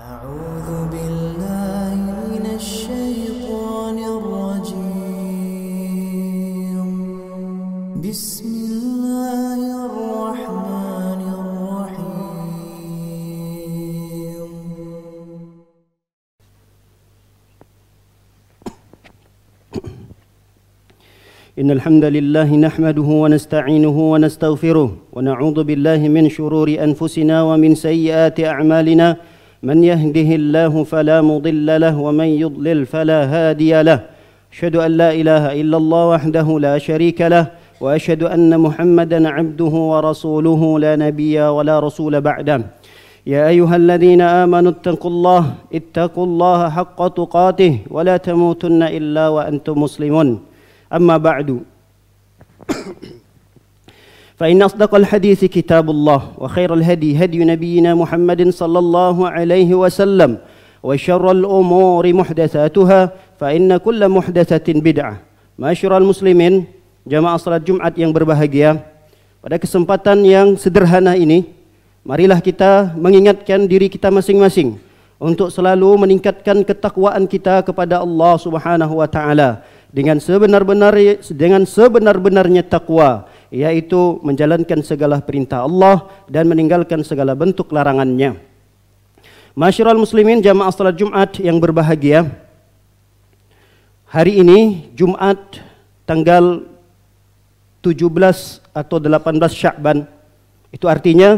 أعوذ بالله من الشيطان الرجيم بسم الله الرحمن الرحيم إن الحمد لله نحمده ونستعينه ونستغفره ونعوذ بالله من شرور أنفسنا ومن سيئات أعمالنا من يهده الله فلا مضل له ومن يضلل فلا هادي له أشهد أن لا إله إلا الله وحده لا شريك له وأشهد أن محمدا عبده ورسوله لا نبي ولا رسول بعده يا أيها الذين آمنوا اتقوا الله حق تقاته ولا تموتن إلا وأنتم مسلمون أما بعد فإن أصدق الحديث كتاب الله وخير الهدي هدي نبينا محمد صلى الله عليه وسلم وشر الأمور محدثاتها فإن كل محدثة بدعة. Ma'asyiral muslimin, jamaah salat Jumat yang berbahagia, pada kesempatan yang sederhana ini marilah kita mengingatkan diri kita masing-masing untuk selalu meningkatkan ketakwaan kita kepada Allah Subhanahu wa taala dengan sebenar-benarnya takwa, yaitu menjalankan segala perintah Allah dan meninggalkan segala bentuk larangannya. Ma'asyiral muslimin, jamaah salat Jumat yang berbahagia, hari ini Jumat tanggal 17 atau 18 Sya'ban, itu artinya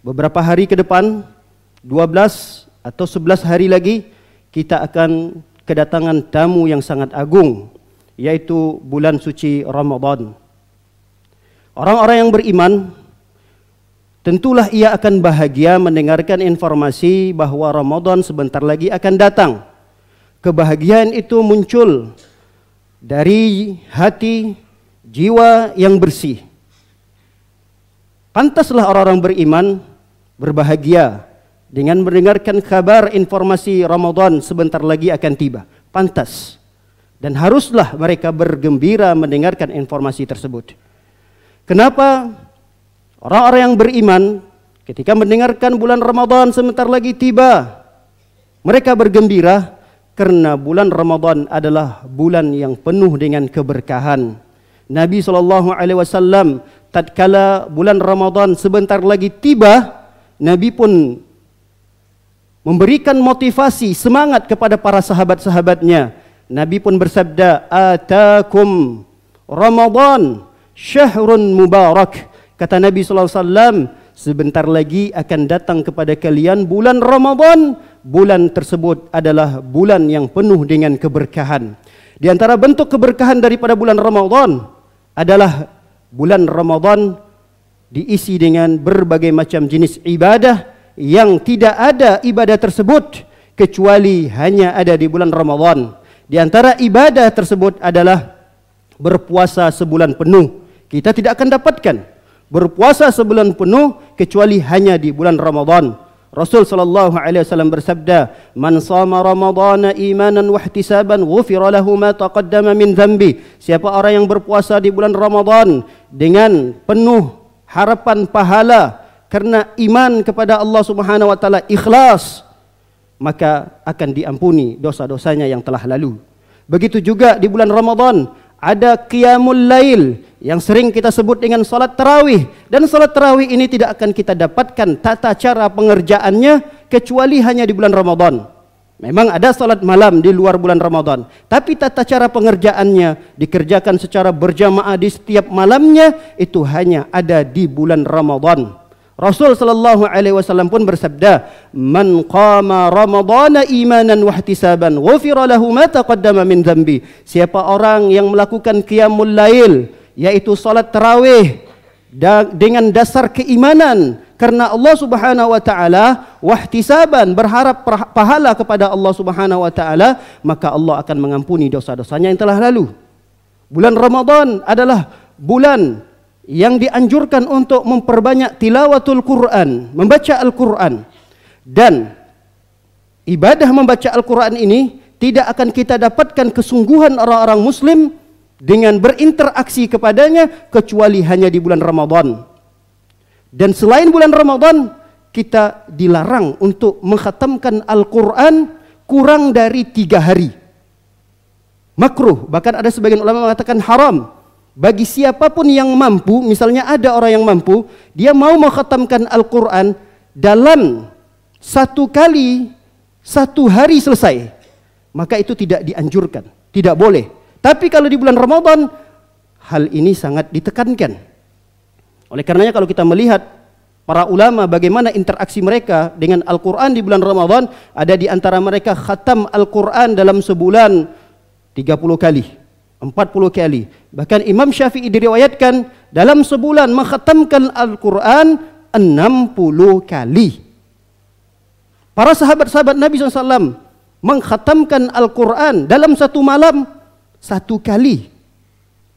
beberapa hari ke depan, 12 atau 11 hari lagi, kita akan kedatangan tamu yang sangat agung, yaitu bulan suci Ramadan. Orang-orang yang beriman tentulah ia akan bahagia mendengarkan informasi bahwa Ramadan sebentar lagi akan datang. Kebahagiaan itu muncul dari hati jiwa yang bersih. Pantaslah orang-orang beriman berbahagia dengan mendengarkan kabar informasi Ramadan sebentar lagi akan tiba. Pantas. Dan haruslah mereka bergembira mendengarkan informasi tersebut. Kenapa orang-orang yang beriman ketika mendengarkan bulan Ramadan sebentar lagi tiba, mereka bergembira? Karena bulan Ramadan adalah bulan yang penuh dengan keberkahan. Nabi SAW tatkala bulan Ramadan sebentar lagi tiba, Nabi pun memberikan motivasi, semangat kepada para sahabat-sahabatnya. Nabi pun bersabda, "Atakum Ramadan syahrun mubarak." Kata Nabi SAW, sebentar lagi akan datang kepada kalian bulan Ramadan. Bulan tersebut adalah bulan yang penuh dengan keberkahan. Di antara bentuk keberkahan daripada bulan Ramadan adalah bulan Ramadan diisi dengan berbagai macam jenis ibadah yang tidak ada ibadah tersebut kecuali hanya ada di bulan Ramadan. Di antara ibadah tersebut adalah berpuasa sebulan penuh. Kita tidak akan dapatkan berpuasa sebulan penuh kecuali hanya di bulan Ramadan. Rasul sallallahu alaihi wasallam bersabda, "Man shama Ramadhana imanan wa ihtisaban ghufira lahu ma taqaddama min dhanbi." Siapa orang yang berpuasa di bulan Ramadan dengan penuh harapan pahala karena iman kepada Allah Subhanahu wa taala, ikhlas, maka akan diampuni dosa-dosanya yang telah lalu. Begitu juga di bulan Ramadan ada qiyamul lail yang sering kita sebut dengan salat tarawih, dan salat tarawih ini tidak akan kita dapatkan tata cara pengerjaannya kecuali hanya di bulan Ramadan. Memang ada salat malam di luar bulan Ramadan, tapi tata cara pengerjaannya dikerjakan secara berjamaah di setiap malamnya itu hanya ada di bulan Ramadan. Rasul sallallahu alaihi wasallam pun bersabda, "Man qama Ramadhana imanan wa ihtisaban, ghufira lahu ma taqaddama min dhanbi." Siapa orang yang melakukan qiyamul lail, yaitu salat tarawih dengan dasar keimanan karena Allah Subhanahu wa taala, wa ihtisaban, berharap pahala kepada Allah Subhanahu wa taala, maka Allah akan mengampuni dosa-dosanya yang telah lalu. Bulan Ramadan adalah bulan yang dianjurkan untuk memperbanyak tilawatul Quran, membaca Al-Quran. Dan ibadah membaca Al-Quran ini tidak akan kita dapatkan kesungguhan orang-orang muslim dengan berinteraksi kepadanya kecuali hanya di bulan Ramadan. Dan selain bulan Ramadan, kita dilarang untuk mengkhatamkan Al-Quran kurang dari 3 hari. Makruh, bahkan ada sebagian ulama mengatakan haram. Bagi siapapun yang mampu, misalnya ada orang yang mampu, dia mau mengkhatamkan Al-Quran dalam 1 kali 1 hari selesai, maka itu tidak dianjurkan, tidak boleh. Tapi kalau di bulan Ramadan, hal ini sangat ditekankan. Oleh karenanya kalau kita melihat para ulama bagaimana interaksi mereka dengan Al-Quran di bulan Ramadan, ada di antara mereka khatam Al-Quran dalam sebulan 30 kali, 40 kali. Bahkan Imam Syafi'i diriwayatkan dalam sebulan mengkhatamkan Al-Quran 60 kali. Para sahabat-sahabat Nabi SAW mengkhatamkan Al-Quran dalam 1 malam 1 kali.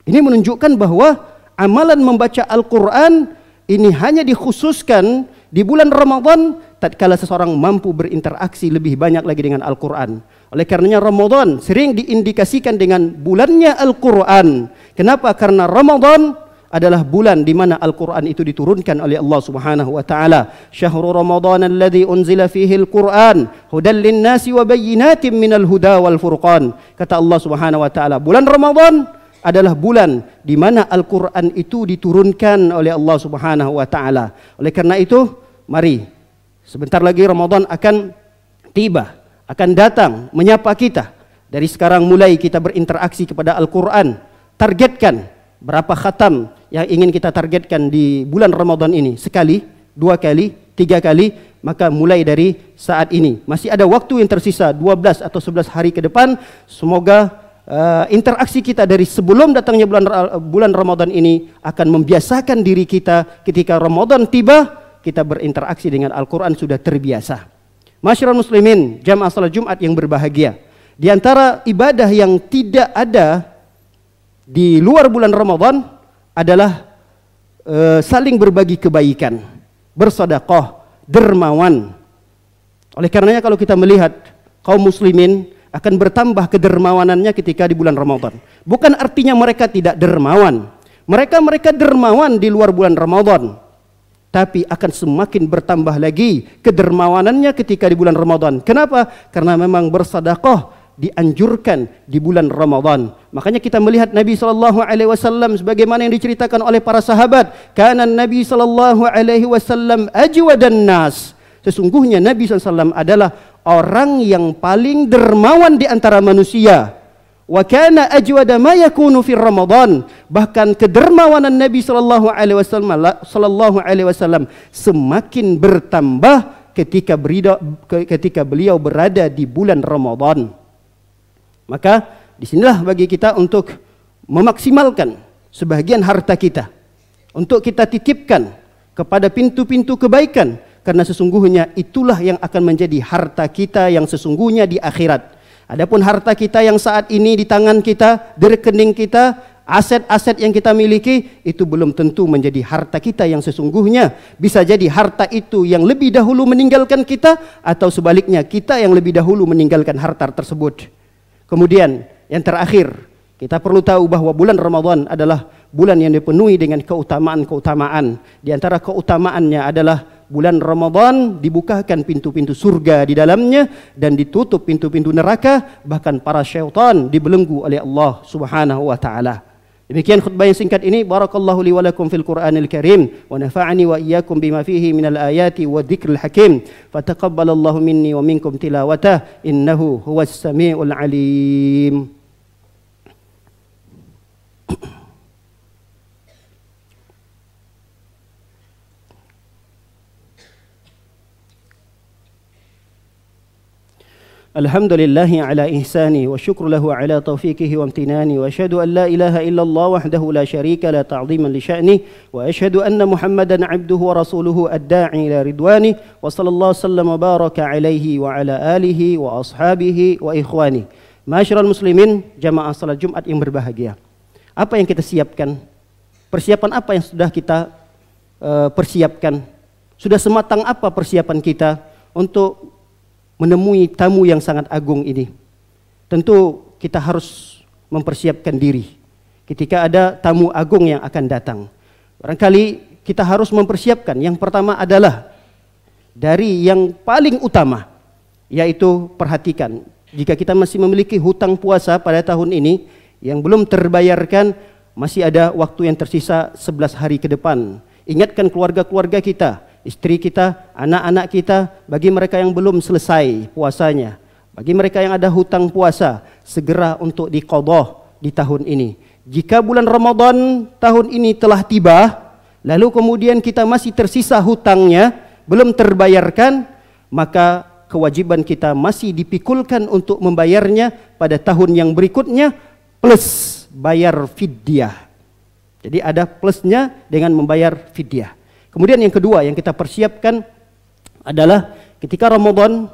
Ini menunjukkan bahwa amalan membaca Al-Quran ini hanya dikhususkan di bulan Ramadan tatkala seseorang mampu berinteraksi lebih banyak lagi dengan Al-Quran. Oleh karenanya Ramadan sering diindikasikan dengan bulannya Al-Quran. Kenapa? Karena Ramadan adalah bulan di mana Al-Quran itu diturunkan oleh Allah Subhanahu wa taala. Syahrul Ramadan alladzi unzila fihi Al-Quran hudan lin-nasi wa bayyinatin minal huda wal furqan. Kata Allah Subhanahu wa taala, bulan Ramadan adalah bulan di mana Al-Quran itu diturunkan oleh Allah Subhanahu wa taala. Oleh karena itu, mari sebentar lagi Ramadan akan tiba, akan datang menyapa kita. Dari sekarang mulai kita berinteraksi kepada Al-Quran. Targetkan berapa khatam yang ingin kita targetkan di bulan Ramadan ini. 1 kali, 2 kali, 3 kali. Maka mulai dari saat ini, masih ada waktu yang tersisa 12 atau 11 hari ke depan. Semoga interaksi kita dari sebelum datangnya bulan Ramadan ini akan membiasakan diri kita ketika Ramadan tiba, kita berinteraksi dengan Al-Quran sudah terbiasa. Masyarul muslimin, jamaah salat Jumat yang berbahagia, di antara ibadah yang tidak ada di luar bulan Ramadan adalah saling berbagi kebaikan, bersedekah, dermawan. Oleh karenanya kalau kita melihat kaum muslimin akan bertambah kedermawanannya ketika di bulan Ramadan. Bukan artinya mereka tidak dermawan. Mereka dermawan di luar bulan Ramadan. Tapi akan semakin bertambah lagi kedermawanannya ketika di bulan Ramadan. Kenapa? Karena memang bersedekah dianjurkan di bulan Ramadan. Makanya kita melihat Nabi SAW sebagaimana yang diceritakan oleh para sahabat. Kana Nabi SAW ajwadan nas. Sesungguhnya Nabi SAW adalah orang yang paling dermawan di antara manusia. Wa kana ajwada ma yakunu fi Ramadan. Bahkan kedermawanan Nabi sallallahu alaihi wasallam semakin bertambah ketika beliau berada di bulan Ramadan. Maka disinilah bagi kita untuk memaksimalkan sebahagian harta kita untuk kita titipkan kepada pintu-pintu kebaikan. Karena sesungguhnya itulah yang akan menjadi harta kita yang sesungguhnya di akhirat. Adapun harta kita yang saat ini di tangan kita, di rekening kita, aset-aset yang kita miliki, itu belum tentu menjadi harta kita yang sesungguhnya. Bisa jadi harta itu yang lebih dahulu meninggalkan kita, atau sebaliknya kita yang lebih dahulu meninggalkan harta tersebut. Kemudian yang terakhir, kita perlu tahu bahwa bulan Ramadan adalah bulan yang dipenuhi dengan keutamaan-keutamaan. Di antara keutamaannya adalah bulan Ramadan dibukakan pintu-pintu surga di dalamnya dan ditutup pintu-pintu neraka, bahkan para syaitan dibelenggu oleh Allah Subhanahu wa taala. Demikian khutbah yang singkat ini. Barakallahu li wa lakum fil Qur'anil Karim wa nafa'ani wa iyyakum bima fihi minal ayati wa dzikril hakim. Fataqabbalallahu minni wa minkum tilawatah innahu huwas samiul alim. Alhamdulillahi ala ihsani wa syukru lahu ala taufiqihi wa amtinani wa asyhadu an la ilaha illallah wahdahu la syarika la ta'ziman li sya'ni wa asyhadu anna Muhammadan abduhu wa rasuluhu ad-da'i ila ridwani wa sallallahu sallam wa baraka alaihi wa ala alihi wa ashabihi wa ikhwani. Masyarul muslimin, jamaah salat Jumat yang berbahagia. Apa yang kita siapkan? Persiapan apa yang sudah kita persiapkan? Sudah sematang apa persiapan kita untuk menemui tamu yang sangat agung ini? Tentu kita harus mempersiapkan diri ketika ada tamu agung yang akan datang. Barangkali kita harus mempersiapkan. Yang pertama adalah dari yang paling utama, yaitu perhatikan, jika kita masih memiliki hutang puasa pada tahun ini yang belum terbayarkan, masih ada waktu yang tersisa 11 hari ke depan. Ingatkan keluarga-keluarga kita, istri kita, anak-anak kita, bagi mereka yang belum selesai puasanya, bagi mereka yang ada hutang puasa, segera untuk diqadha di tahun ini. Jika bulan Ramadan tahun ini telah tiba, lalu kemudian kita masih tersisa hutangnya, belum terbayarkan, maka kewajiban kita masih dipikulkan untuk membayarnya pada tahun yang berikutnya, plus bayar fidyah. Jadi ada plusnya dengan membayar fidyah. Kemudian yang kedua yang kita persiapkan adalah ketika Ramadan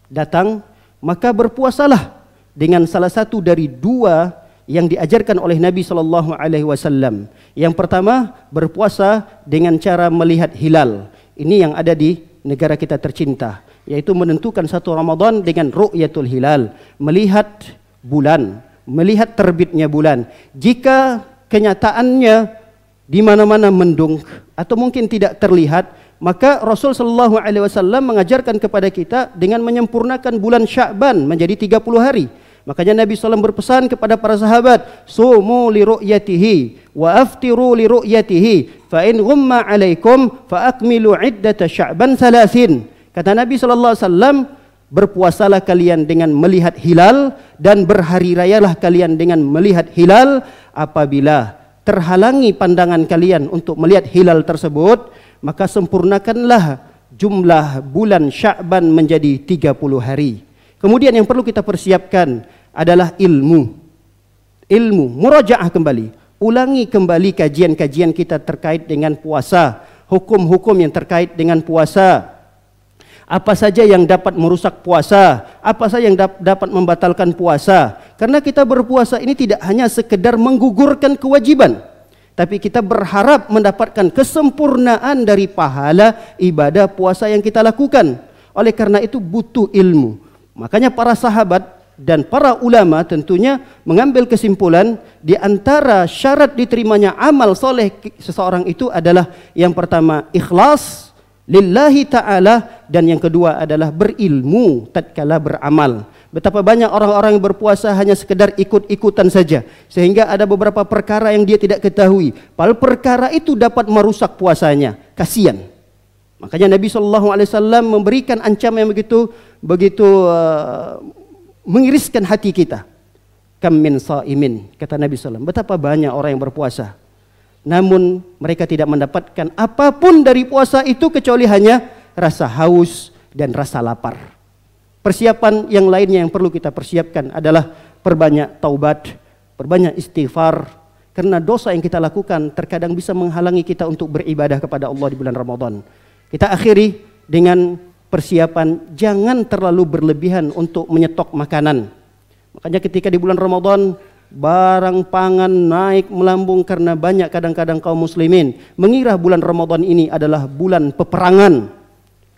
datang, maka berpuasalah dengan salah satu dari dua yang diajarkan oleh Nabi SAW. Yang pertama, berpuasa dengan cara melihat hilal. Ini yang ada di negara kita tercinta, yaitu menentukan satu Ramadan dengan ru'yatul hilal, melihat bulan, melihat terbitnya bulan. Jika kenyataannya di mana-mana mendung atau mungkin tidak terlihat, maka Rasul sallallahu alaihi wasallam mengajarkan kepada kita dengan menyempurnakan bulan Sya'ban menjadi 30 hari. Makanya Nabi SAW berpesan kepada para sahabat, sumu li ru'yatihi wa aftiru li ru'yatihi fa in ghumma alaikum fa akmilu iddata Sya'ban 30. Kata Nabi SAW, berpuasalah kalian dengan melihat hilal dan berhari rayalah kalian dengan melihat hilal. Apabila terhalangi pandangan kalian untuk melihat hilal tersebut, maka sempurnakanlah jumlah bulan Sya'ban menjadi 30 hari. Kemudian yang perlu kita persiapkan adalah ilmu, murajaah kembali, ulangi kembali kajian-kajian kita terkait dengan puasa, hukum-hukum yang terkait dengan puasa. Apa saja yang dapat merusak puasa, apa saja yang dapat membatalkan puasa. Karena kita berpuasa ini tidak hanya sekedar menggugurkan kewajiban, tapi kita berharap mendapatkan kesempurnaan dari pahala ibadah puasa yang kita lakukan. Oleh karena itu butuh ilmu. Makanya para sahabat dan para ulama tentunya mengambil kesimpulan di antara syarat diterimanya amal soleh seseorang itu adalah yang pertama ikhlas lillahi ta'ala, dan yang kedua adalah berilmu tatkala beramal. Betapa banyak orang-orang yang berpuasa hanya sekedar ikut-ikutan saja, sehingga ada beberapa perkara yang dia tidak ketahui, padahal perkara itu dapat merusak puasanya. Kasihan. Makanya Nabi SAW memberikan ancaman yang begitu mengiriskan hati kita. Kam min sa'imin, kata Nabi SAW, betapa banyak orang yang berpuasa, namun mereka tidak mendapatkan apapun dari puasa itu kecuali hanya rasa haus dan rasa lapar. Persiapan yang lainnya yang perlu kita persiapkan adalah perbanyak taubat, perbanyak istighfar, karena dosa yang kita lakukan terkadang bisa menghalangi kita untuk beribadah kepada Allah di bulan Ramadan. Kita akhiri dengan persiapan, jangan terlalu berlebihan untuk menyetok makanan. Makanya ketika di bulan Ramadan barang pangan naik melambung karena banyak kadang-kadang kaum muslimin mengira bulan Ramadan ini adalah bulan peperangan.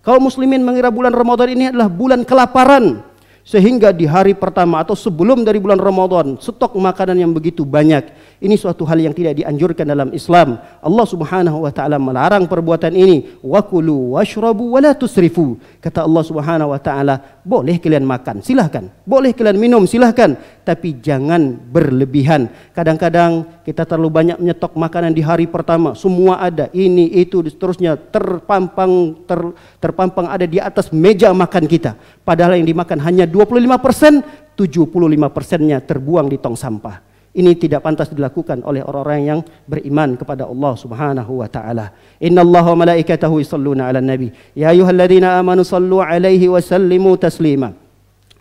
Kaum muslimin mengira bulan Ramadan ini adalah bulan kelaparan, sehingga di hari pertama atau sebelum dari bulan Ramadan stok makanan yang begitu banyak. Ini suatu hal yang tidak dianjurkan dalam Islam. Allah Subhanahu wa taala melarang perbuatan ini. Wa kulu washrabu wa la tusrifu. Kata Allah Subhanahu wa taala, boleh kalian makan, silahkan. Boleh kalian minum, silahkan, tapi jangan berlebihan. Kadang-kadang kita terlalu banyak menyetok makanan di hari pertama, semua ada, ini itu seterusnya terpampang ada di atas meja makan kita. Padahal yang dimakan hanya 25%, 75%-nya terbuang di tong sampah. Ini tidak pantas dilakukan oleh orang-orang yang beriman kepada Allah Subhanahu wa taala. Innallaha wa malaikatahu yusholluna 'alan nabi. Ya ayyuhalladzina amanu shallu 'alaihi wa sallimu taslima.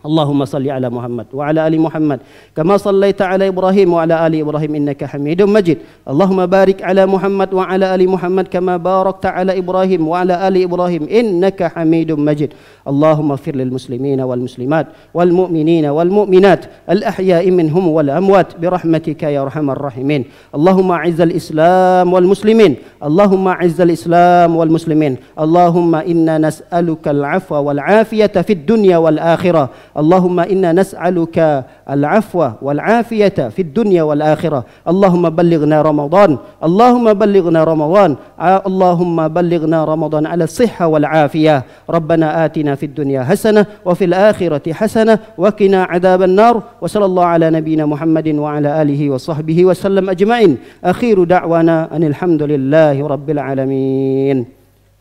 Allahumma salli ala Muhammad wa ala ali Muhammad kama sallaita ala Ibrahim wa ala ali Ibrahim innaka Hamidum Majid. Allahumma barik ala Muhammad wa ala ali Muhammad kama barakta ala Ibrahim wa ala ali Ibrahim innaka Hamidum Majid. Allahumma ighfir lil muslimina wal muslimat wal mu'minina wal mu'minat al ahya'i minhum wal amwat bi rahmatika ya arhamar rahimin. Allahumma a'izzal Islam wal muslimin. Allahumma a'izzal Islam wal muslimin. Allahumma inna nas'aluka al 'afwa wal 'afiyata fid dunya wal akhirah. Allahumma inna nas'aluka al-afwa wal-afiyata fid dunya wal akhirah. Allahumma ballighna Ramadan. Allahumma ballighna Ramadan. Allahumma ballighna Ramadan ala sihha wal afiyah. Rabbana atina fid dunya hasanah wa fil akhirati hasanah wa qina adzaban nar. Wa sallallahu ala nabiyyina Muhammadin wa ala alihi wa sahbihi wa sallam ajma'in. Akhiru da'wana anil hamdulillahi rabbil alamin.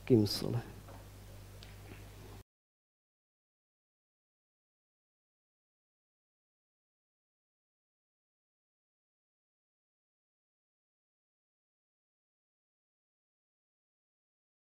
Qim shalah.